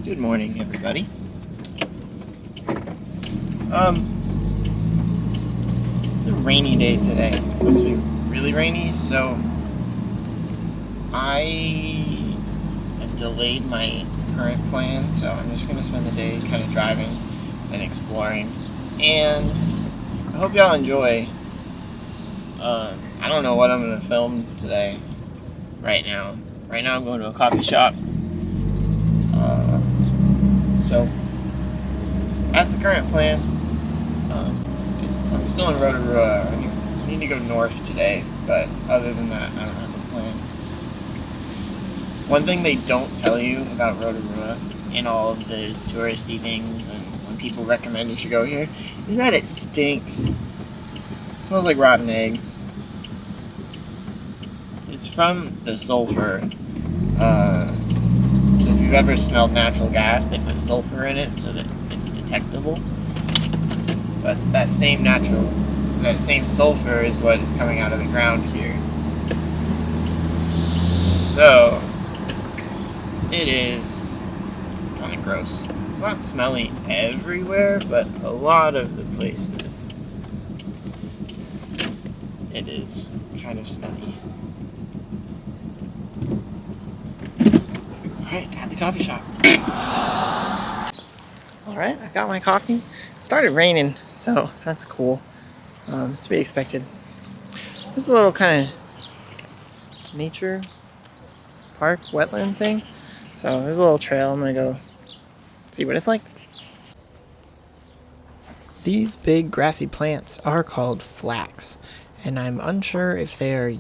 Good morning, everybody. It's a rainy day today. It's supposed to be really rainy, so I have delayed my current plan, so I'm just going to spend the day kind of driving and exploring. And I hope y'all enjoy. I don't know what I'm going to film today right now. Right now I'm going to a coffee shop. So that's the current plan. I'm still in Rotorua. I need to go north today, but other than that, I don't have a plan. One thing they don't tell you about Rotorua in all of the touristy things and when people recommend you should go here is that it stinks. It smells like rotten eggs. It's from the sulfur. So if you've ever smelled natural gas, they put sulfur in it so that it's detectable. But that same sulfur is what is coming out of the ground here. So it is kind of gross. It's not smelly everywhere, but a lot of the places it is kind of smelly. Alright, at the coffee shop. Alright, I got my coffee. It started raining, so that's cool. It's to be expected. There's a little kind of nature park, wetland thing. So there's a little trail. I'm gonna go see what it's like. These big grassy plants are called flax, and I'm unsure if they are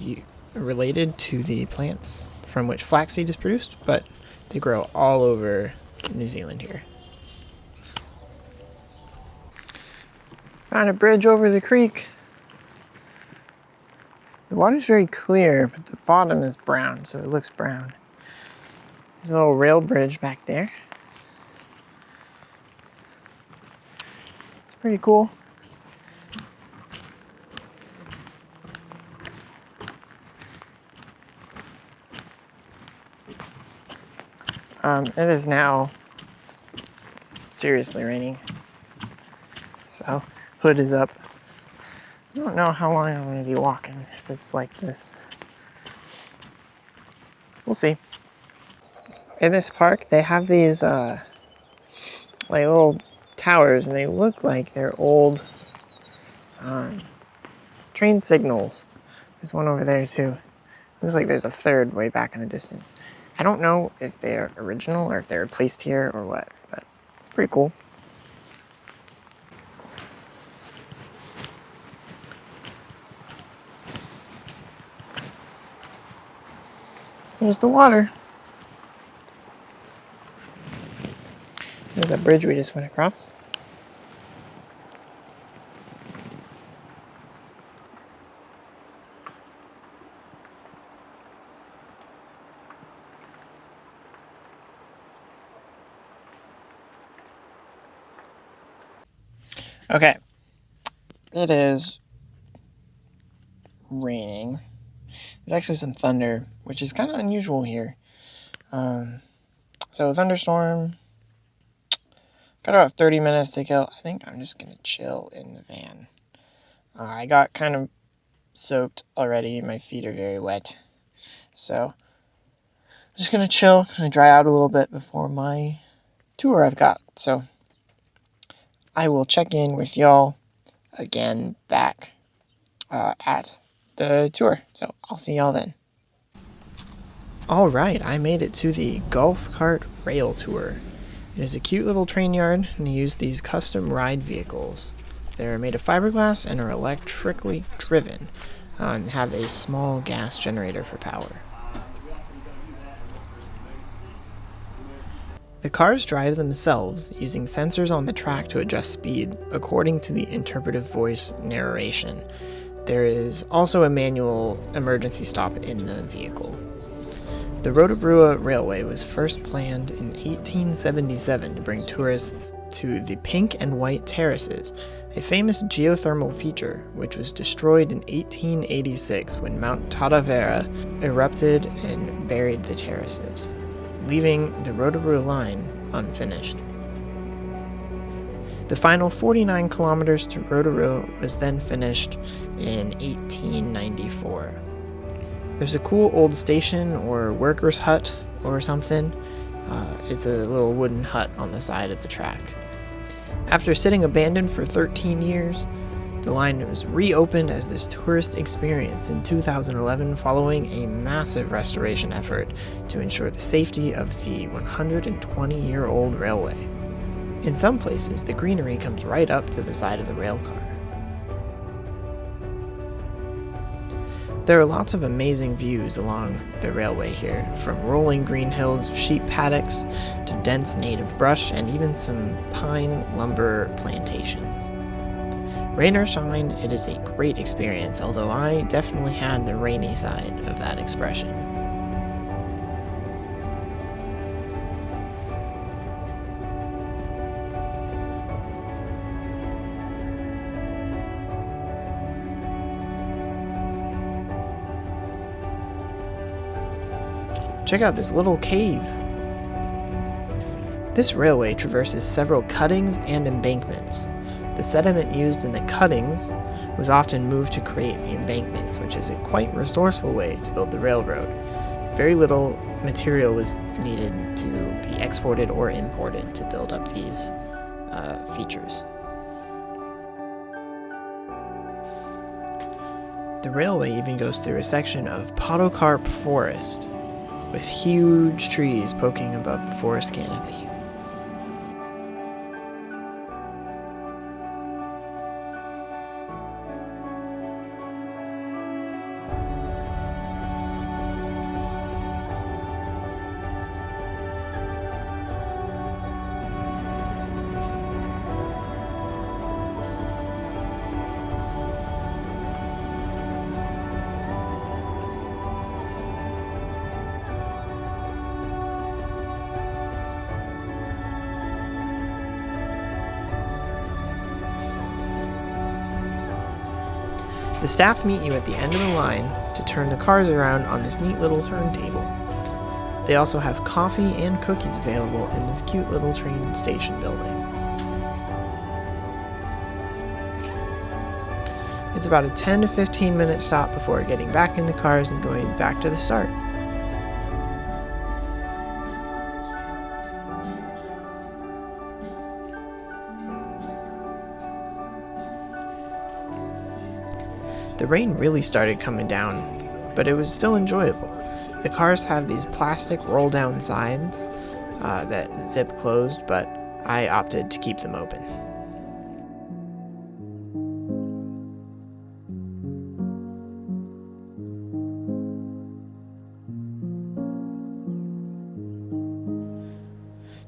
related to the plants from which flaxseed is produced, but they grow all over New Zealand here. Found a bridge over the creek. The water's very clear, but the bottom is brown, so it looks brown. There's a little rail bridge back there. It's pretty cool. It is now seriously raining, so hood is up. I don't know how long I'm going to be walking if it's like this. We'll see. In this park, they have these like little towers, and they look like they're old train signals. There's one over there too. Looks like there's a third way back in the distance. I don't know if they're original or if they're placed here or what, but it's pretty cool. There's the water. There's that bridge we just went across. Okay, it is raining. There's actually some thunder, which is kind of unusual here. So thunderstorm, got about 30 minutes to kill. I think I'm just going to chill in the van. I got kind of soaked already. My feet are very wet. So I'm just going to chill, kind of dry out a little bit before my tour I've got. So I will check in with y'all again back at the tour. So I'll see y'all then. Alright, I made it to the Golf Cart Rail Tour. It is a cute little train yard, and they use these custom ride vehicles. They're made of fiberglass and are electrically driven, and have a small gas generator for power. The cars drive themselves, using sensors on the track to adjust speed according to the interpretive voice narration. There is also a manual emergency stop in the vehicle. The Rotorua Railway was first planned in 1877 to bring tourists to the Pink and White Terraces, a famous geothermal feature which was destroyed in 1886 when Mount Taravera erupted and buried the terraces, leaving the Rotorua line unfinished. The final 49 kilometers to Rotorua was then finished in 1894. There's a cool old station or worker's hut or something. It's a little wooden hut on the side of the track. After sitting abandoned for 13 years, the line was reopened as this tourist experience in 2011 following a massive restoration effort to ensure the safety of the 120-year-old railway. In some places, the greenery comes right up to the side of the rail car. There are lots of amazing views along the railway here, from rolling green hills, sheep paddocks, to dense native brush, and even some pine lumber plantations. Rain or shine, it is a great experience, although I definitely had the rainy side of that expression. Check out this little cave. This railway traverses several cuttings and embankments. The sediment used in the cuttings was often moved to create the embankments, which is a quite resourceful way to build the railroad. Very little material was needed to be exported or imported to build up these features. The railway even goes through a section of podocarp forest, with huge trees poking above the forest canopy. The staff meet you at the end of the line to turn the cars around on this neat little turntable. They also have coffee and cookies available in this cute little train station building. It's about a 10 to 15 minute stop before getting back in the cars and going back to the start. The rain really started coming down, but it was still enjoyable. The cars have these plastic roll-down sides that zip closed, but I opted to keep them open.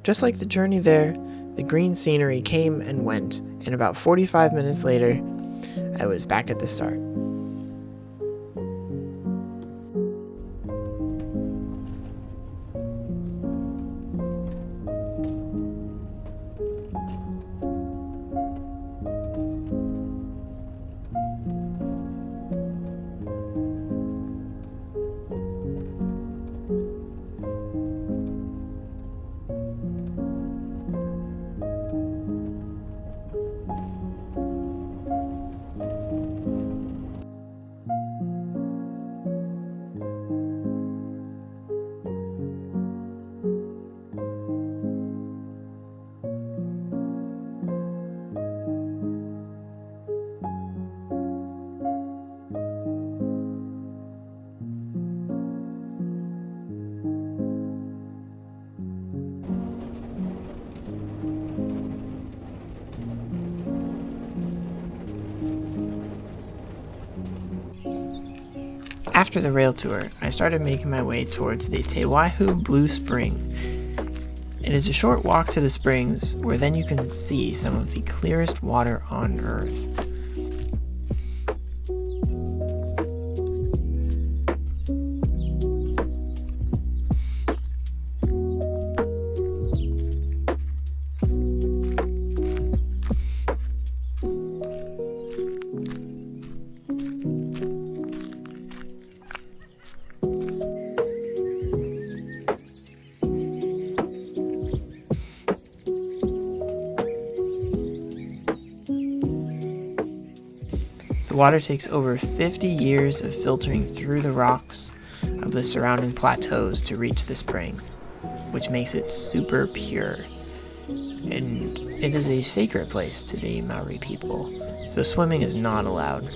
Just like the journey there, the green scenery came and went, and about 45 minutes later, I was back at the start. After the rail tour, I started making my way towards the Te Waihu Blue Spring. It is a short walk to the springs, where then you can see some of the clearest water on Earth. water takes over 50 years of filtering through the rocks of the surrounding plateaus to reach the spring, which makes it super pure. And it is a sacred place to the Maori people, so swimming is not allowed.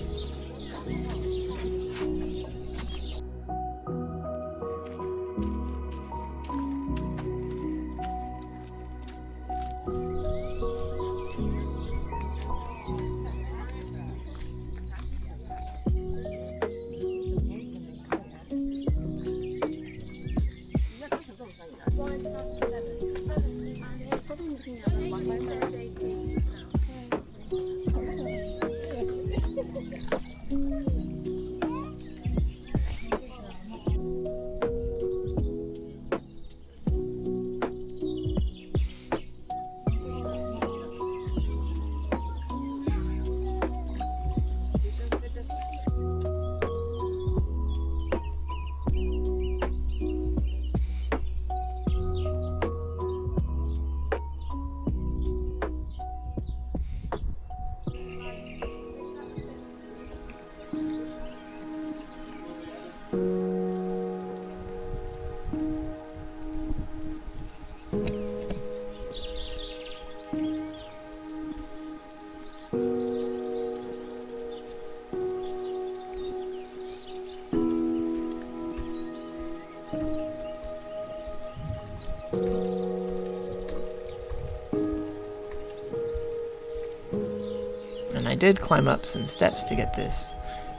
And I did climb up some steps to get this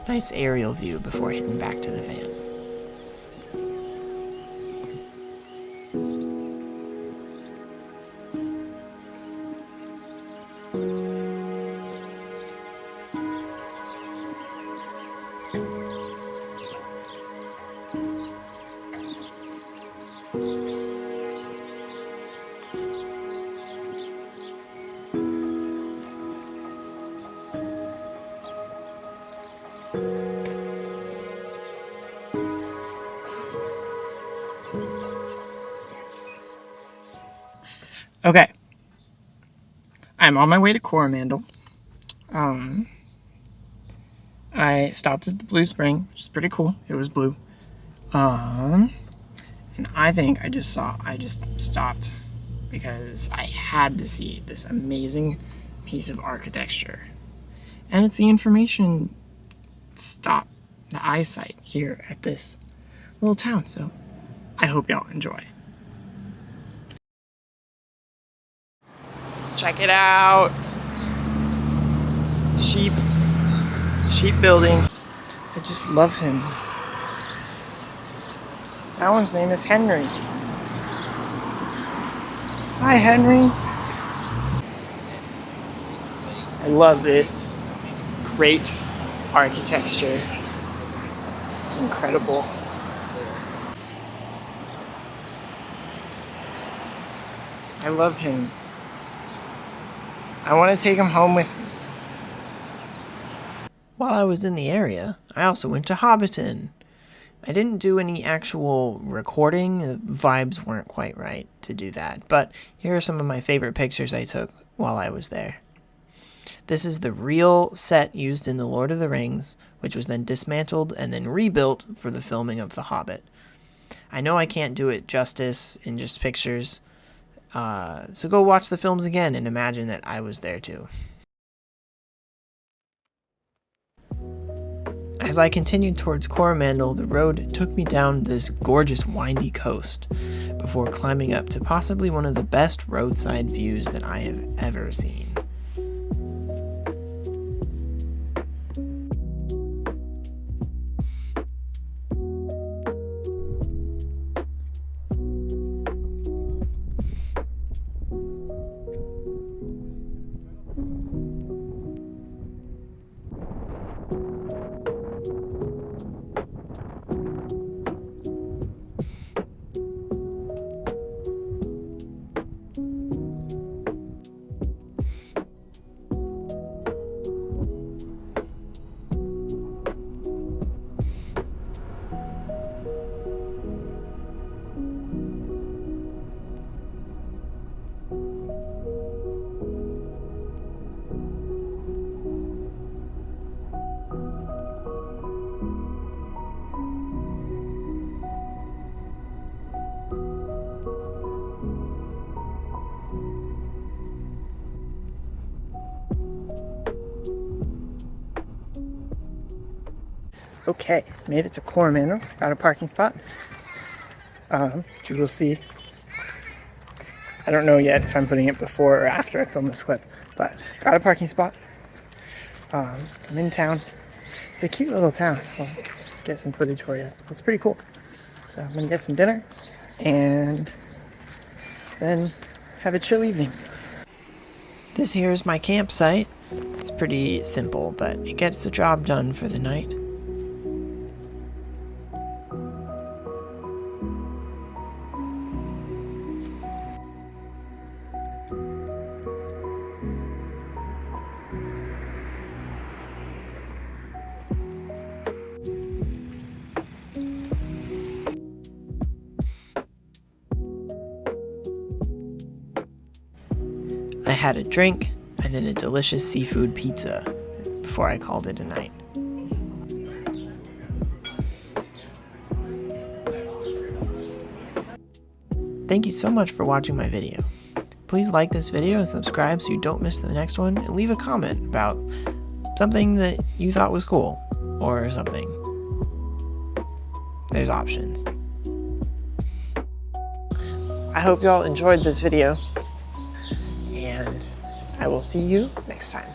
nice aerial view before heading back to the van. Okay, I'm on my way to Coromandel. I stopped at the Blue Spring, which is pretty cool. It was blue. And I think I just stopped because I had to see this amazing piece of architecture. And it's the information stop, the eyesight here at this little town. So I hope y'all enjoy. Check it out. Sheep building. I just love him. That one's name is Henry. Hi, Henry. I love this. Great architecture. It's incredible. I love him. I want to take him home with me. While I was in the area, I also went to Hobbiton. I didn't do any actual recording. The vibes weren't quite right to do that. But here are some of my favorite pictures I took while I was there. This is the real set used in The Lord of the Rings, which was then dismantled and then rebuilt for the filming of The Hobbit. I know I can't do it justice in just pictures, so go watch the films again and imagine that I was there too. As I continued towards Coromandel, the road took me down this gorgeous windy coast before climbing up to possibly one of the best roadside views that I have ever seen. Okay, made it to Coromandel. Got a parking spot. Which you will see. I don't know yet if I'm putting it before or after I film this clip, but got a parking spot. I'm in town. It's a cute little town. I'll get some footage for you. It's pretty cool. So I'm gonna get some dinner and then have a chill evening. This here is my campsite. It's pretty simple, but it gets the job done for the night. I had a drink and then a delicious seafood pizza before I called it a night. Thank you so much for watching my video. Please like this video and subscribe so you don't miss the next one, and leave a comment about something that you thought was cool or something. There's options. I hope y'all enjoyed this video, and I will see you next time.